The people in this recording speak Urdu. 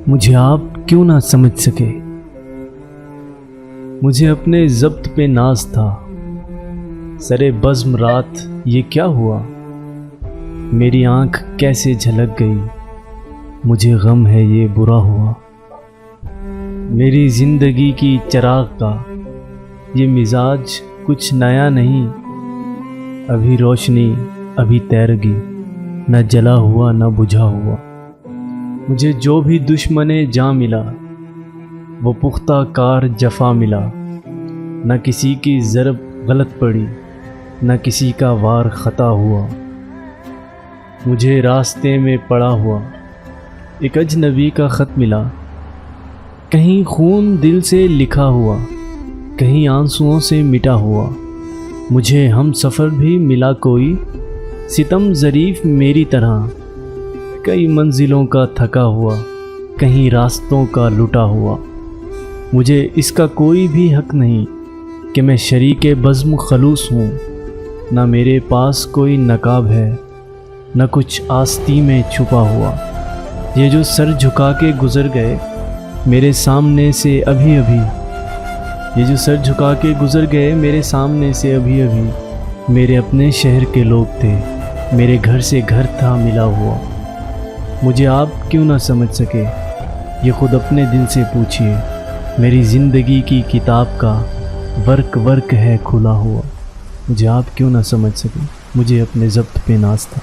مجھے آپ کیوں نہ سمجھ سکے۔ مجھے اپنے ضبط پہ ناز تھا، سرے بزم رات یہ کیا ہوا، میری آنکھ کیسے جھلک گئی، مجھے غم ہے یہ برا ہوا۔ میری زندگی کی چراغ کا یہ مزاج کچھ نیا نہیں، ابھی روشنی ابھی تیرگی، نہ جلا ہوا نہ بجھا ہوا۔ مجھے جو بھی دشمن جاں ملا، وہ پختہ کار جفا ملا، نہ کسی کی ضرب غلط پڑی، نہ کسی کا وار خطا ہوا۔ مجھے راستے میں پڑا ہوا ایک اجنبی کا خط ملا، کہیں خون دل سے لکھا ہوا، کہیں آنسوؤں سے مٹا ہوا۔ مجھے ہم سفر بھی ملا کوئی ستم ظریف میری طرح، کئی منزلوں کا تھکا ہوا، کہیں راستوں کا لٹا ہوا۔ مجھے اس کا کوئی بھی حق نہیں کہ میں شریک بزم خلوص ہوں، نہ میرے پاس کوئی نقاب ہے، نہ کچھ آستی میں چھپا ہوا۔ یہ جو سر جھکا کے گزر گئے میرے سامنے سے ابھی ابھی، یہ جو سر جھکا کے گزر گئے میرے سامنے سے ابھی ابھی، میرے اپنے شہر کے لوگ تھے، میرے گھر سے گھر تھا ملا ہوا۔ مجھے آپ کیوں نہ سمجھ سکے، یہ خود اپنے دل سے پوچھئے، میری زندگی کی کتاب کا ورق ورق ہے کھلا ہوا۔ مجھے آپ کیوں نہ سمجھ سکے، مجھے اپنے ضبط پہ ناز تھا۔